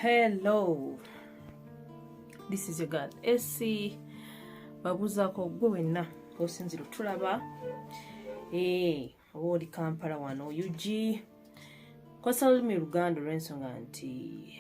Hello, this is your girl Essie. Babuzako gwe wenna osinzira tulaba oli Kampala wano UG kwasa lumi Luganda olw'ensonga nti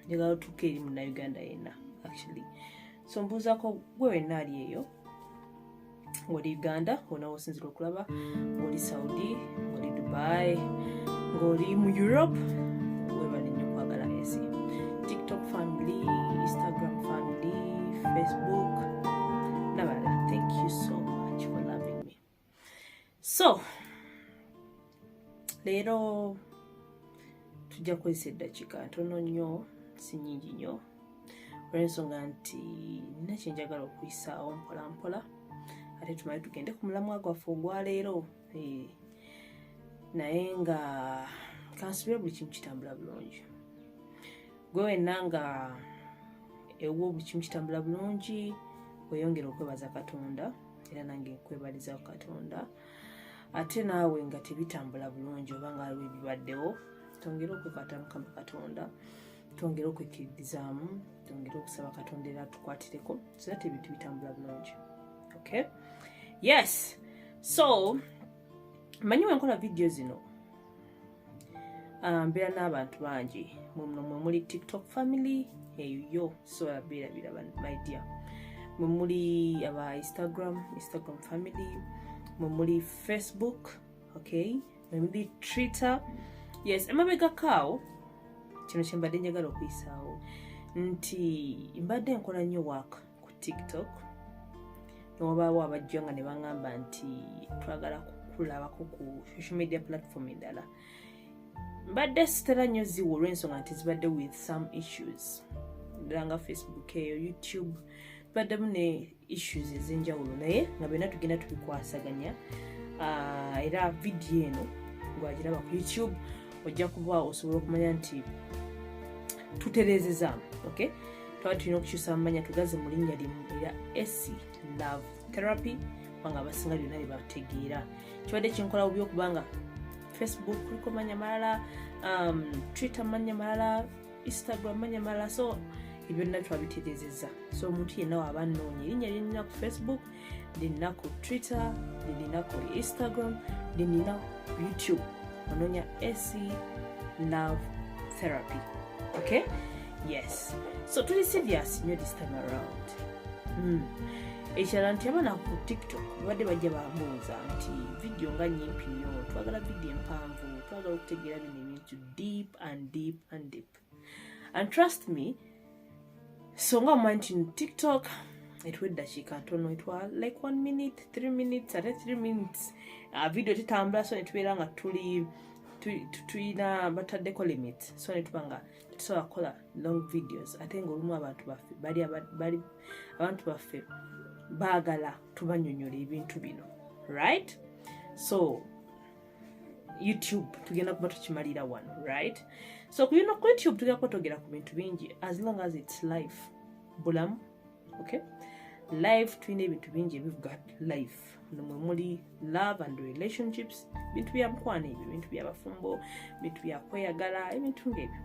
njagala otuuke eri Munnayuganda yenna actually. So mbuzako gwe wenna ali eyo ng'oli Uganda wonna osinzira okulaba, ng'oli Saudi, ng'oli Dubai, ng'oli mu Europe, webale nnyo kwagala Essie. TikTok family, Instagram family, Facebook, nabalala, thank you so much for loving me. So leero tujja kukozesa eddakiika ntono nnyo, si nnyingi nnyo, olw'ensonga nti nina kye njagala okuyisaawo mpola mpola ate tumale tugende ku mulamwa gwaffe ogwaleero. Naye nga kansubire buli kimu kitambula bulungi. Gwe wenna nga ewo buli kimu kitambula bulungi, weyongera okwebaza Katonda, era nange nkwebaliza Katonda. Ate naawe nga tebitambula bulungi oba nga waliwo ebibaddewo, tongera okwekwata Mukama Katonda, tongera okwekkiririzaamu, tongera okusaba Katonda era tukwatireko so that ebintu bitambula bulungi. Okay? Yes. So manyi wenkola video zino mbeera n'abantu bangi mwe muli TikTok family eyo so abirabira my dear, mwe muli aba Instagram family, mwe muli Facebook, okay, mwe muli Twitter. Yes, emabega kaawo kino kye mbadde njagala okuyisaawo nti mbadde nkola nnyo work ku TikTok n'obaawo abajja nga ne baŋŋamba nti twagala kukulabako ku social media platform endala. Mbadde sitera nnyo ziwa olw'ensonga nti zibadde with some issues. Ddala nga Facebook eyo, YouTube, baddemu ne issues ez'enjawulo naye nga byonna tugenda tubikwasaganya. Era video eno gwagiraba ku YouTube ojja kuba osobola okumanya nti tutereezezaamu. Okay? Twaba tulina okukyusa amanya tugaze mu linnya limu era Essie Love Therapy kubanga abasinga byonna bye bategeera. Kibadde kinkola bubi okubanga Facebook kuliko manya malala, Twitter manya malala, Instagram manya malala, so ebyo byonna twabitereezezza. So omuntu yenna waba annoonya erinnya lyenina ku Facebook, lyenina ku Twitter, lyenina ku Instagram, lyenina ku YouTube, onoonya Essie Love Therapy. Okay? Yes. So tuli serious nnyo this time around. Ekirala nti abaana ku TikTok babadde bajja bambuuza nti video nga nyimpi nnyo, twagala video empanvu, twagala okutegeera bino ebintu deep and deep and deep. And trust me, so nga mumanyi nti TikTok etwa eddakiika ntono, etwa like 1 minute, 3 minutes, ate 3 minutes video tetambula, so netubeera nga tulina bataddeko limit, so netuba nga tusobola kukola long videos ate ng'olumu abantu baffe abantu baffe baagala tubanyonyola ebintu bino, right? So YouTube tugenda kuba tukimalira wano, right? So ku YouTube tugenda kuba twogera ku bintu bingi as long as it's life, bulamu. Okay? Life tulina ebintu bingi ebivuga life, mwe muli love and relationships, bintu bya mukwano ebyo, bintu bya bafumbo, bintu bya kweyagala, ebintu ng'ebyo.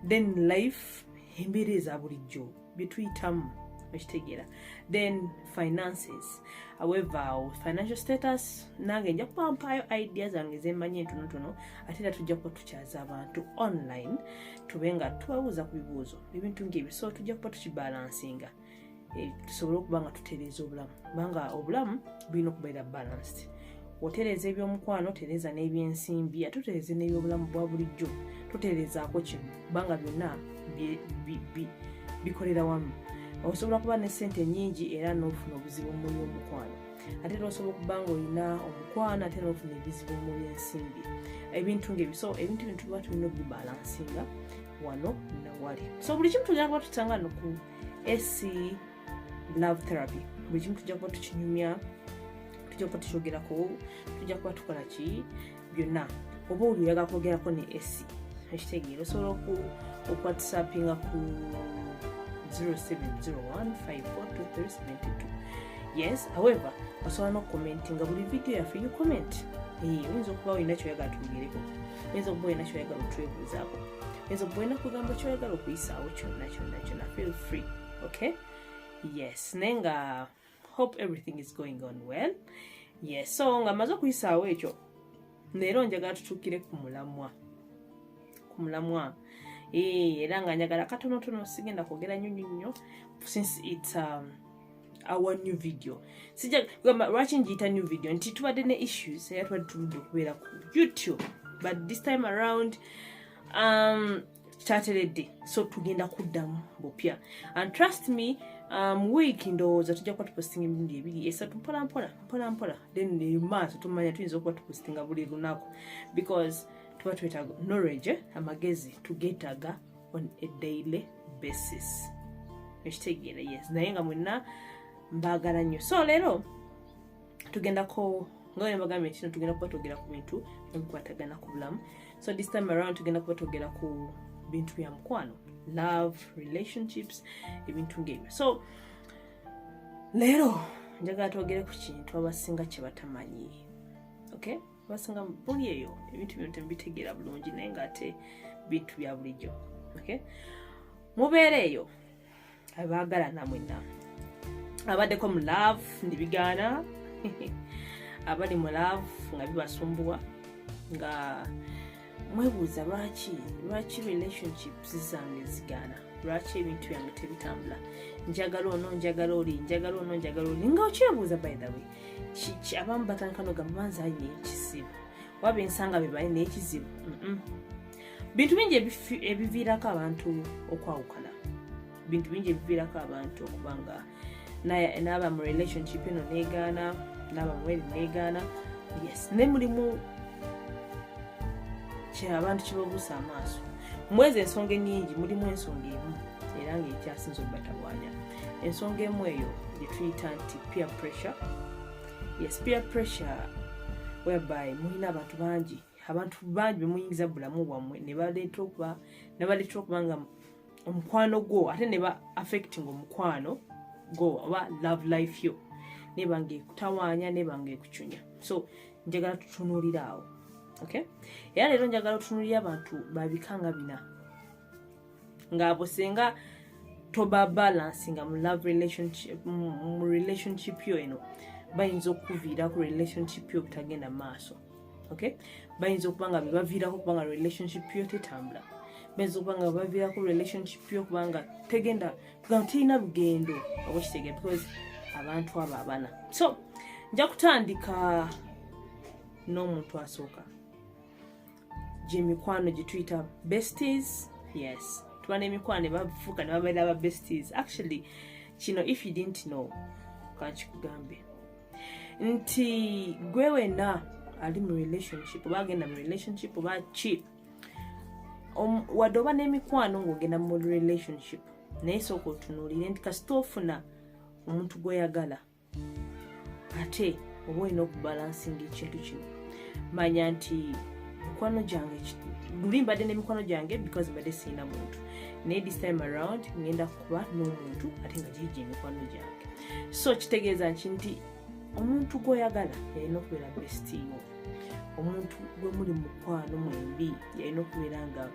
Then life embeera eza bulijjo byetuyitamu ekitegeera. Then finances, however financial status nange nja kubampaayo ideas zange zemmanyi entonotono ate era tujja kuba tukyaza abantu online tube nga tubabuuza ku bibuuzo ebintu ng'ebyo, so tujja kuba tukibalansinga tusobole okuba nga tutereeza obulamu kubanga obulamu bulina okubeera balanced. Otereeza ebyomukwano, otereeza n'ebyensimbi, ate otereeza n'ebyobulamu bwa bulijjo, totereezaako kino kubanga byonna bikolera wamu. Osobola kuba ne ssente nnyingi era n'ofuna obuzibu mu by'omukwano, ate era osobola okuba nga olina omukwano ate n'ofuna ebizibu mu byensimbi, ebintu ng'ebyo. So ebintu bino tuba tulina okubibalansinga wano na wali. So buli kimu tugenda kuba tutanga no ku Essie Love Therapy, buli kimu tujja kuba tukinyumya, tujja kuba tukyogerako, tujja kuba tukola ki byonna. Oba oli oyagala kwogerako ne Essie ekitegeero, osobola okuwhatsappinga ku 0701542372. Yes, however osobola n'okukomentinga buli video yaffe you comment. Oyinza okuba olina kyoyagala tugereko, oyinza okuba olina kyoyagala otwebuuzaako, ezo bwena kugamba kyoyagala okuyisaawo kyonna feel free. Okay, yes, nenga hope everything is going on well. Yes, so nga maze okuyisaawo ekyo leero njagala tutuukire ku mulamwa era nga njagala katonotono sigenda kwogera nnyo since it's our new video. Lwaki njiyita new video nti tubadde ne issues era tubadde tuludde okubeera ku YouTube, but this time around kyateredde, so tugenda kuddamu bupya, and trust me, week ndowooza tujja kuba tupostinga emirundi 2-3 mpola then maaso tumanya tuyinza okuba tupostinga buli lunaku because tuba twetaaga knowledge, amagezi tugeetaaga on a daily basis. Ekitegeera, yes, naye nga mwenna mbaagala nnyo. So leero tugendako nga mbagambye kino tugenda kuba twogera ku bintu ebikwatagana ku bulamu. So this time around tugenda kuba twogera ku bintu bya mukwano, love, relationships, ebintu ng'ebyo. So leero njagala twogere ku kintu abasinga kye batamanyi. Okay, abasinga buli eyo ebintu bino tembitegeera bulungi naye nga ate bintu bya bulijjo. Okay, mubeera eyo abaagalana mwenna, abaddeko mu love ndibigaana abali mu love nga bibasumbuwa, nga mwebuuza lwaki relationships zange zigaana, lwaki ebintu byange tebitambula, njagala ono njagala oli nga okyebuuza. By the way, abamu batandika nogamba banze ayina ekizibu waba ensanga be balina ekizibu. Bintu bingi ebiviirako abantu okwawukana, bintu bingi ebiviirako abantu okubanga n'aba mu relationship eno negaana, n'aba mweri negaana. Yes, ne mulimu abantu kibabuusa amaaso. Mwezi ensonga ennyingi mulimu ensonga emu era ng'ekyasinza okubatabwanya. Ensonga emu eyo gye tuyita nti peer pressure. Yes, peer pressure whereby mulina abantu bangi bemuyingiza bulamu bwammwe ne baleeta okuba nga omukwano gwo ate ne ba affecting omukwano gwo oba love life yo neba ng'ekutawaanya neba ng'ekucunya. So njagala tutunuulira awo. Okay, era leero njagala tutunuulira abantu babikanga bina ng'abo senga toba balansinga mu love relationship, mu relationship yo eno bayinza okuviira ku relationship yo okutagenda maaso. Okay, bayinza okuba nga bebaviirako kubanga relationship yo tetambula, bayinza okuba nga bebaviirako relationship yo kubanga tegenda terina lugendo obwekitege because abantu abo abana. So nja kutandika n'omuntu asooka gye mikwano gye tuyita besties. Yes, tuba n'emikwano ne bafuuka ne babeera aba besties. Actually kino if you didn't know kankikugambe nti gwe wenna ali mu relationship oba agenda mu relationship oba ki wadde oba n'emikwano ng'ogenda mu relationship naye sooka otunuulire nti kasita ofuna omuntu gw'oyagala ate oba olina okubalansinga ekintu kino, manya nti mikwano gyange luli mbadde n'emikwano gyange because mbadde sirina muntu, naye this time around ngenda kuba n'omuntu ate nga giri gy'emikwano gyange. So kitegeeza nti omuntu gw'oyagala yalina okubeera bestie wo, omuntu gwe muli mu mukwano mwembi yalina okubeera nga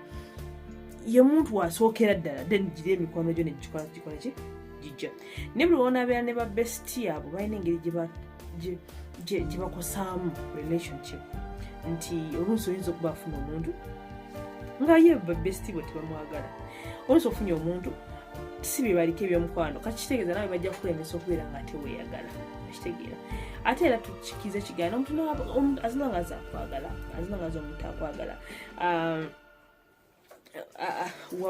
ye muntu wasookera ddala then giri emikwano gyo negikola gijja. Ne buli wonabeera ne ba bestie abo balina engeri gye bakosaamu relationship, nti oluusi oyinza okuba afuna omuntu nga ye ba bestie bwe tebamwagala, oluusi ofunye omuntu si bye baliko ebyomukwano kakitegeeza nawe bajja kukulemesa okubeera nga teweeyagala. Kitegeera ate era tukikize kigaana omuntu azilanga azakwagala, azilanga aza omuntu akwagala,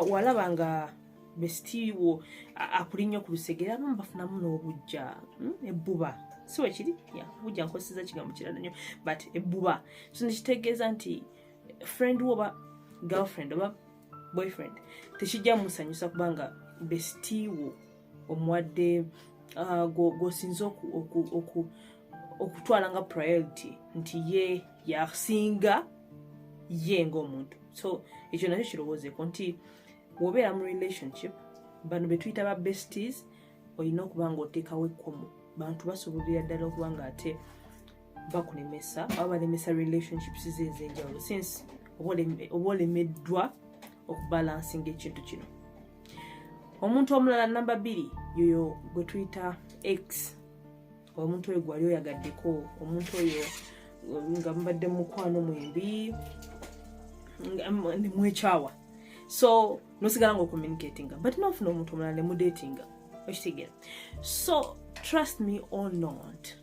walaba nga bestie wo akulinnyo ku lusegera abamu bafunamu n'obujja, ebbuba si we kiri bujja nkoseza kigambo kirala nnyo but ebbuba. So nekitegeeza nti friend wo oba girlfriend oba boyfriend tekijja musanyusa kubanga bestie wo omuwadde gwosinza okutwala nga priority nti ye yasinga ye ng'omuntu. So ekyo nakyo kirowoozeeko nti wobeera mu relationship bano be tuyita ba besties olina okuba nga oteekawo ekkomo. Bantu basobolera ddala okuba nga ate bakulemesa oba balemesa relationships ez'enjawulo since oba olemeddwa okubalancing ekintu kino. Omuntu omulala number 2 yoyo gwe tuyita X. Omuntu oyo gwali oyagaddeko, omuntu oyo nga mbadde mukwano mwembi ne mwekyawa. So nosigala ngo communicating but nofuna omuntu omulala ne mu dating. Okitegera. So trust me or not.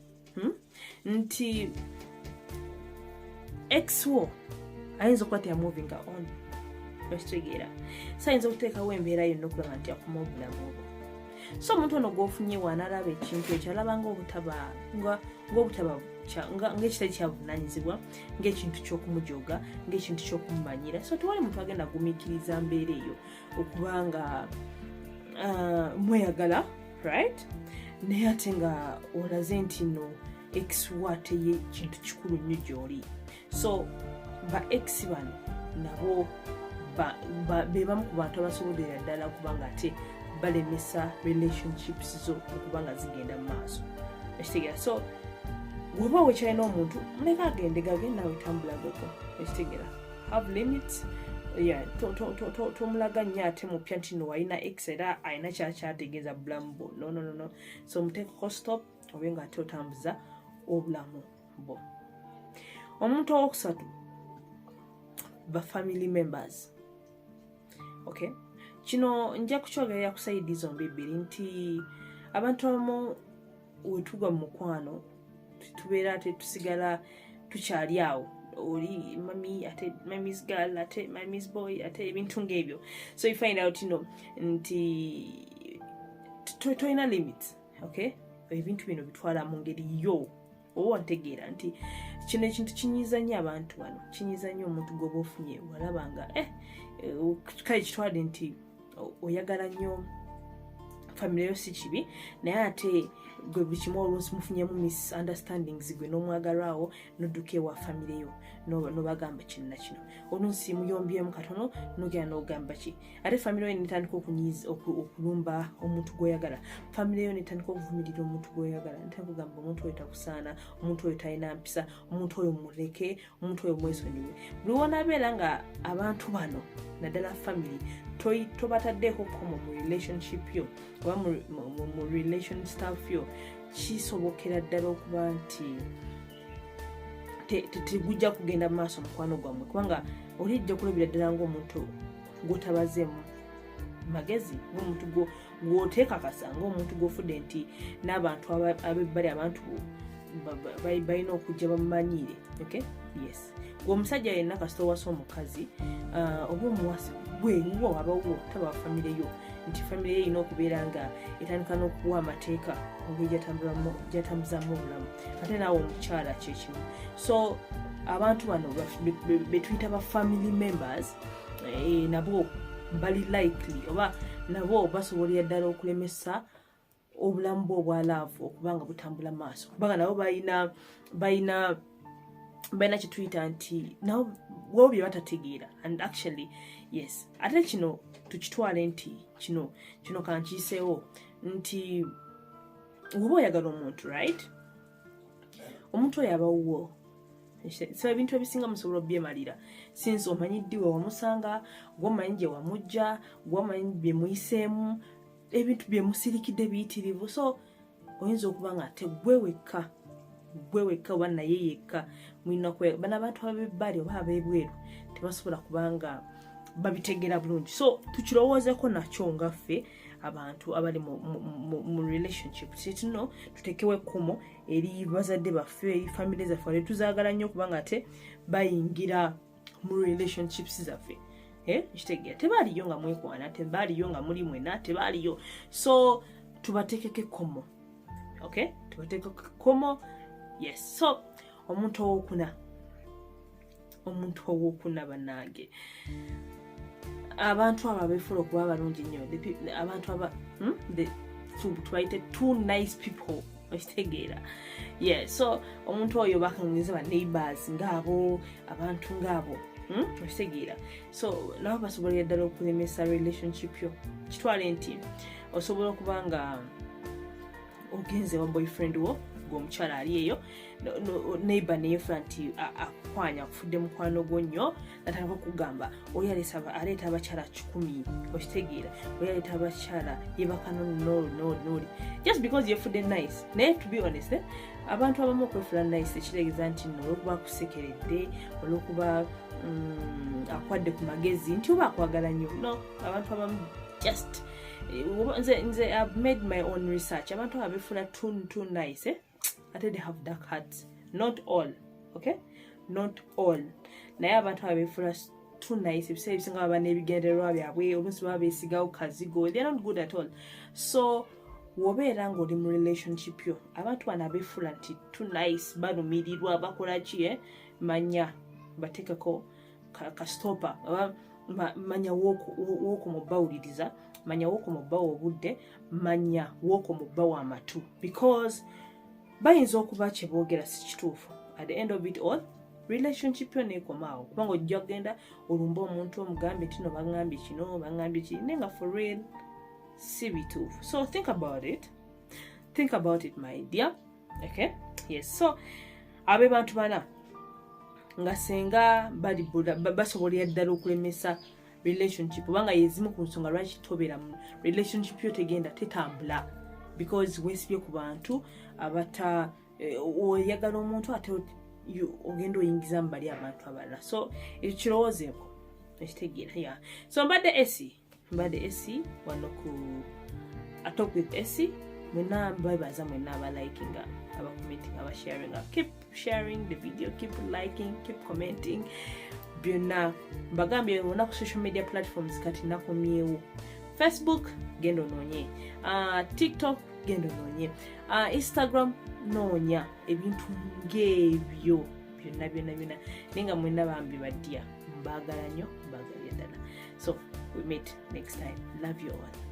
Nti X wo ayinza okuba ya moving on. Okitegera. Sayinza okuteekawo embeera yonna okulaba nti akuma obulamu obwo. So omuntu ono gwofunye wanalaba ekintu ekyalaba ng'ekitali kyavunaanyizibwa, ng'ekintu ky'okumujoga, ng'ekintu ky'okumumanyira. So tewali muntu agenda gumiikiriza mbeera eyo okubanga mweyagala, right? Naye ate nga olaze nti no X wateye kintu kikulu nnyo gy'oli. So ba X bano nabo be bamu ku bantu abasobolera ddala okubanga ate balemesa relationships zo okubanga zigenda mu maaso. Ekitegera. So woba wekyalina omuntu muleka agende gagenda wetambulagako. Ekitegera. Have limits. Yeah, tomulaga nnyo ate mupya nti no walina X era alina kyakyategeeza bulamu bwo. No. So muteekako stop obe nga ate otambuza obulamu bwo. Omuntu owokusatu ba family members. Okay? Kino nja kukyogerera ku side zombi bbiri nti abantu abamu wetugwa mu mukwano tubeera ate tusigala tukyali awo. Oli mami ate mami's girl ate mami's boy ate ebintu ng'ebyo. So you find out nti toyina limits. Okay? Ebintu bino bitwala mu ngeri yo. Owantegeera nti kino ekintu kinyiza nnyo abantu bano. Kinyiza nnyo omuntu gwoba ofunye walabanga kale kitwade nti oyagala nnyo family yo si kibi naye ate gwe buli kimu oluusi mufunyemu misunderstandings gwe n'omwagalwawo nodduka ewa family yo n'obagamba kino na kino oluusi muyombyemu katono n'ogenda n'ogamba ki ate family yo netandika okulumba omuntu gw'oyagala family yo netandika okuvumirira omuntu gw'oyagala netandika okugamba omuntu oyo takusaana omuntu oyo talina mpisa omuntu oyo muleke omuntu oyo mwesonyiwe buli wonaabeera nga abantu bano naddala family tobataddeeko komo mu relationship yo oba mu relation staff yo kisobokera ddala okuba nti tegujja kugenda mu maaso mukwano gwammwe kubanga olijja kulabira ddala ng'omuntu gwotabazeemu magezi ng'omuntu gwoteekakasa ng'omuntu gwofudde nti n'abantu abebbali abantu balina okujja bamumanyire. Okay? Yes. Omusajja yenna kasita owasa omukazi oba omuwasi gwe abawo taba family yo nti family ye erina okubeera nga etandika n'okuwa amateeka gyatambuzaamu obulamu ate naawe omukyala kyekimu. So abantu bano betuyita ba family members nabo bali likely oba nabo basobolera ddala okulemesa obulamu bwo obwalaavu okubanga butambula maaso kubanga nabo balina kituyita nti nabo bo bye batategeera and actually yes ate kino tukitwale nti kino kankiiseewo nti woba oyagala omuntu right omuntu oyo abawuwo so ebintu ebisinga musobola obyemalira since omanyiddiwe wamusanga gwomanyi gye wamujja gwomanyi bye muyiseemu ebintu bye musirikidde biyitirivu so oyinza okuba nga ate gwe wekka oba naye yekka mulina bano abantu abebbali oba ab'ebweru tebasobola kubanga babitegeera bulungi so tukirowoozeeko nakyo ngaffe abantu abali mu relationship kitino tutekewe ekkumo eri bazadde baffe eri family zaffe eri tuzaagala nnyo kubanga ate bayingira mu relationships zaffe kitegeera tebaaliyo nga mwekwana tebaaliyo nga muli mwena tebaaliyo so tubateekeko ekkomo. Okay? Tubateekeko ekkomo. Yes. So omuntu owokuna bannange abantu abo abeefula okuba abalungi nnyo abantu aba tubayite too nice people okitegeera. Yeah. So omuntu oyo bakanguliza ba neighbors ngaabo abantu ngaabo okitegeera so nabo basobolera ddala okulemesa relationship yo kitwale nti osobola okuba nga ogenze wa boyfriend wo gwomukyala ali eyo neighbor neyefula nti akwanya akufudde mukwano gwo nnyo natandika okugamba oyo aleeta abakyala 10 okitegeera oyo aleeta abakyala yebaka noli just because yefudde nice naye to be honest abantu abamu okwefula nice ekitegeeza nti olwokuba akusekeredde olwokuba akwadde ku magezi nti oba akwagala nnyo no abantu abamu just nze I've made my own research abantu abefula too nice ate they have dark hearts. Not all, okay? Not all. Naye abantu abefula too nice ebiseera ebisinga baba n'ebigendererwa byabwe oluusi baba beesigawo kazigo they're not good at all. So wobeera ng'oli mu relationship yo abantu bano abefula nti too nice balumirirwa bakola ki manya bateekako kastopa manya w'okumubawuliriza manya w'okumubawa obudde manya w'okumubawa amatu because bayinza okuba kye boogera si kituufu at the end of it all relationship yo neekomaawo kubanga ojja kugenda olumba omuntu omugambe nti no baŋŋambye kino baŋŋambye kiri naye nga for real si bituufu. So think about it my dear. Okay, yes. So abe bantu bana nga senga bali basobolera ddala okulemesa relationship kubanga yezimu ku nsonga lwaki tobeera mu relationship yo tegenda tetambula because weesibye ku bantu abata oyagala omuntu ate ogenda oyingiza mu bali abantu abalala. So ekyo kirowoozeeko ekitegeera so mbadde esi wano ku Talk with Esi. Mwenna mbabaza mwenna abalikinga abakomenting abasharing keep sharing the video, keep liking, keep commenting byonna mbagambye wonna ku social media platforms kati nakomyewo Facebook genda onoonye TikTok genda onoonye Instagram noonya ebintu ng'ebyo byonna nenga mwenna bambi badya mbagala nnyo mbagalye ddala. So we meet next time. Love you all.